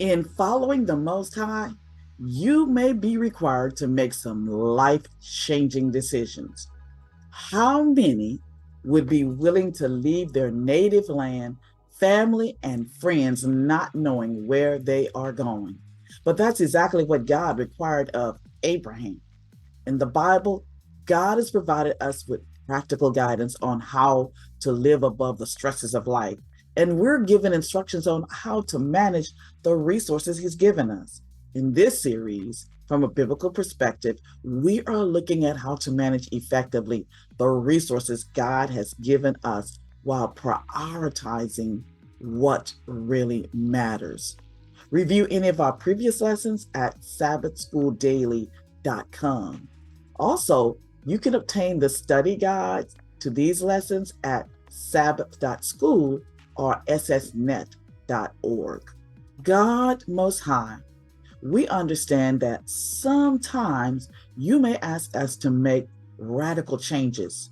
In following the Most High, you may be required to make some life-changing decisions. How many would be willing to leave their native land, family, and friends, not knowing where they are going? But that's exactly what God required of Abraham. In the Bible, God has provided us with practical guidance on how to live above the stresses of life. And we're given instructions on how to manage the resources He's given us. In this series, from a biblical perspective, we are looking at how to manage effectively the resources God has given us while prioritizing what really matters. Review any of our previous lessons at Sabbath.School Also, you can obtain the study guides to these lessons at Sabbath.School or ssnet.org. God Most High, we understand that sometimes you may ask us to make radical changes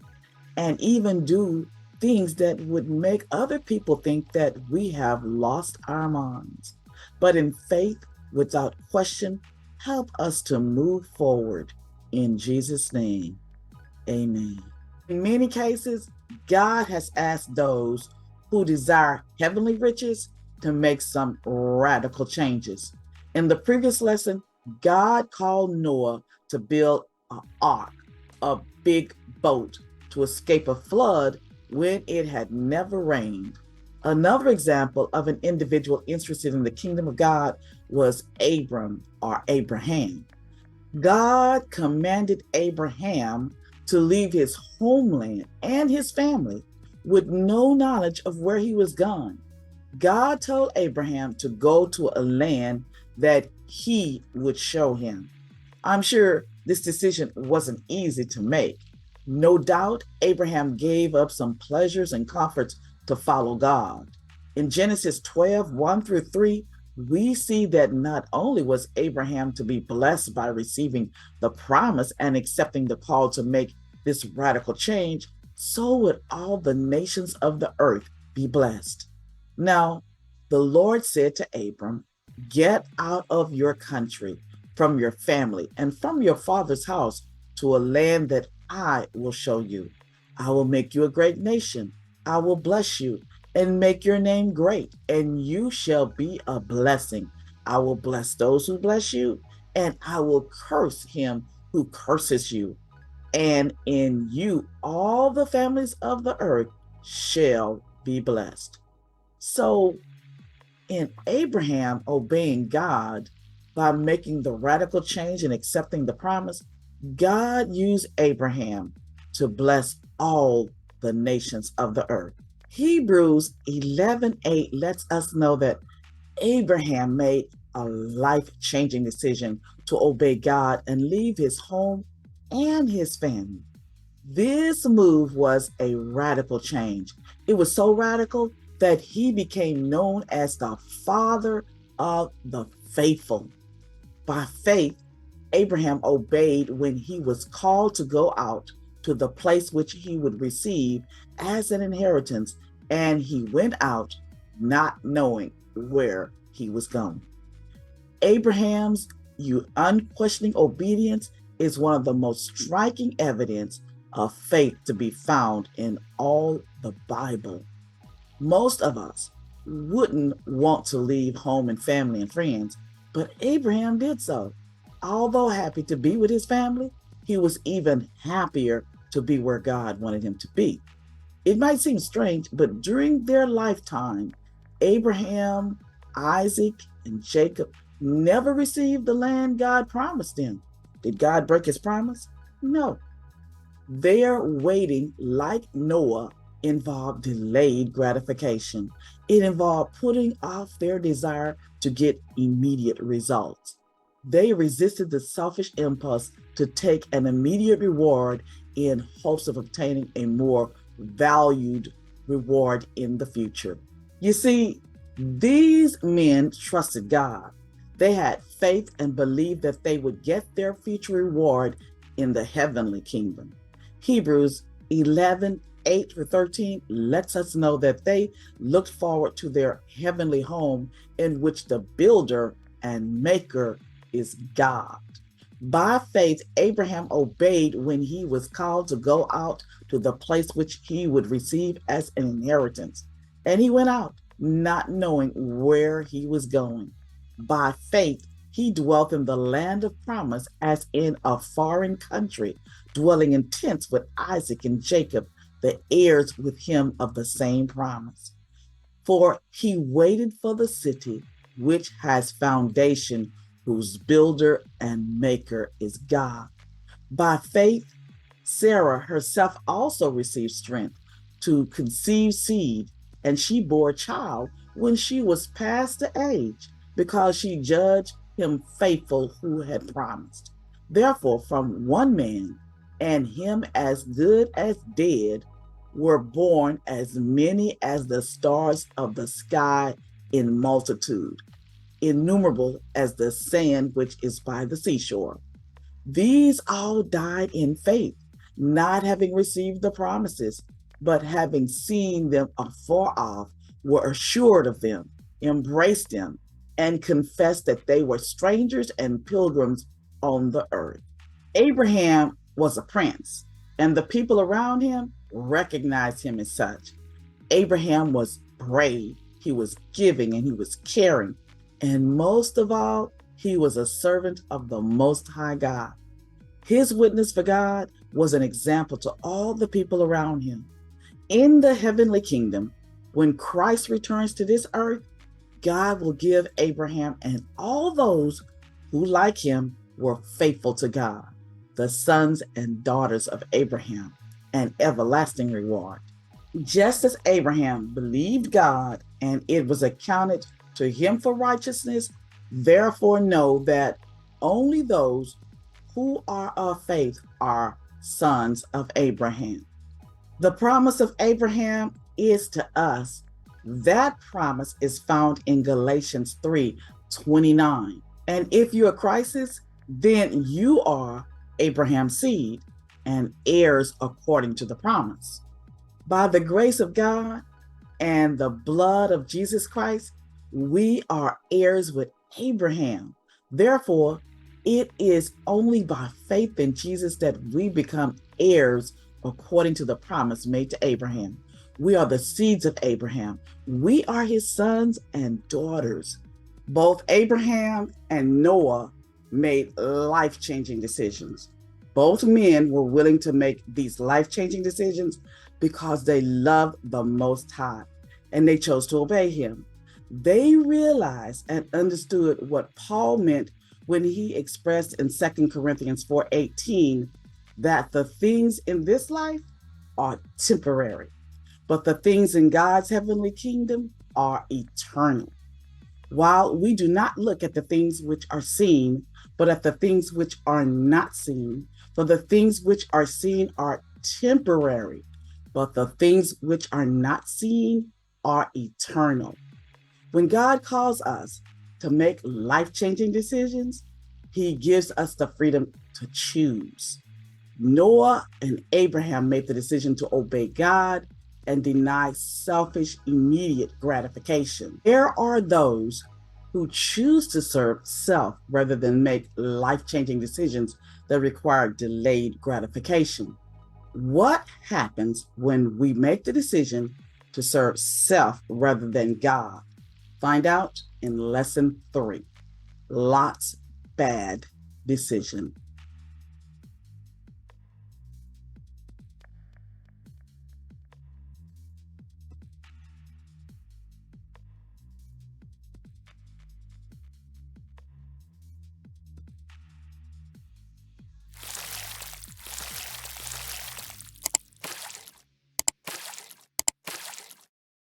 and even do things that would make other people think that we have lost our minds. But in faith, without question, help us to move forward. In Jesus' name, amen. In many cases, God has asked those who desire heavenly riches to make some radical changes. In the previous lesson, God called Noah to build an ark, a big boat, to escape a flood when it had never rained. Another example of an individual interested in the kingdom of God was Abram or Abraham. God commanded Abraham to leave his homeland and his family with no knowledge of where he was going. God told Abraham to go to a land that he would show him. I'm sure this decision wasn't easy to make. No doubt, Abraham gave up some pleasures and comforts to follow God. In Genesis 12, 1 through 3, we see that not only was Abraham to be blessed by receiving the promise and accepting the call to make this radical change, so would all the nations of the earth be blessed. Now, the Lord said to Abram, "Get out of your country, from your family, and from your father's house to a land that I will show you. I will make you a great nation. I will bless you and make your name great, and you shall be a blessing. I will bless those who bless you, and I will curse him who curses you. And in you all the families of the earth shall be blessed." So, in Abraham obeying God by making the radical change and accepting the promise, God used Abraham to bless all the nations of the earth. Hebrews 11:8 lets us know that Abraham made a life-changing decision to obey God and leave his home and his family. This move was a radical change. It was so radical that he became known as the father of the faithful. By faith, Abraham obeyed when he was called to go out to the place which he would receive as an inheritance, and he went out not knowing where he was going. Abraham's unquestioning obedience is one of the most striking evidence of faith to be found in all the Bible. Most of us wouldn't want to leave home and family and friends, but Abraham did so. Although happy to be with his family, he was even happier to be where God wanted him to be. It might seem strange, but during their lifetime, Abraham, Isaac, and Jacob never received the land God promised them. Did God break his promise? No. Their waiting, like Noah, involved delayed gratification. It involved putting off their desire to get immediate results. They resisted the selfish impulse to take an immediate reward in hopes of obtaining a more valued reward in the future. You see, these men trusted God. They had faith and believed that they would get their future reward in the heavenly kingdom. Hebrews 11, 8-13 lets us know that they looked forward to their heavenly home in which the builder and maker is God. By faith, Abraham obeyed when he was called to go out to the place which he would receive as an inheritance. And he went out, not knowing where he was going. By faith, he dwelt in the land of promise as in a foreign country, dwelling in tents with Isaac and Jacob, the heirs with him of the same promise. For he waited for the city which has foundation, whose builder and maker is God. By faith, Sarah herself also received strength to conceive seed, and she bore a child when she was past the age, because she judged him faithful who had promised. Therefore, from one man, and him as good as dead, were born as many as the stars of the sky in multitude, innumerable as the sand which is by the seashore. These all died in faith, not having received the promises, but having seen them afar off, were assured of them, embraced them, and confessed that they were strangers and pilgrims on the earth. Abraham was a prince, and the people around him recognized him as such. Abraham was brave, he was giving, and he was caring. And most of all, he was a servant of the Most High God. His witness for God was an example to all the people around him. In the heavenly kingdom, when Christ returns to this earth, God will give Abraham and all those who, like him, were faithful to God, the sons and daughters of Abraham, an everlasting reward. Just as Abraham believed God and it was accounted to him for righteousness, therefore know that only those who are of faith are sons of Abraham. The promise of Abraham is to us. That promise is found in Galatians 3:29. And if you are Christ's, then you are Abraham's seed and heirs according to the promise. By the grace of God and the blood of Jesus Christ, we are heirs with Abraham. Therefore, it is only by faith in Jesus that we become heirs according to the promise made to Abraham. We are the seeds of Abraham. We are his sons and daughters. Both Abraham and Noah made life-changing decisions. Both men were willing to make these life-changing decisions because they loved the Most High and they chose to obey him. They realized and understood what Paul meant when he expressed in 2 Corinthians 4:18 that the things in this life are temporary, but the things in God's heavenly kingdom are eternal. While we do not look at the things which are seen, but at the things which are not seen, for the things which are seen are temporary, but the things which are not seen are eternal. When God calls us to make life-changing decisions, he gives us the freedom to choose. Noah and Abraham made the decision to obey God and deny selfish, immediate gratification. There are those who choose to serve self rather than make life-changing decisions that require delayed gratification. What happens when we make the decision to serve self rather than God? Find out in lesson 3, Lot's bad decision.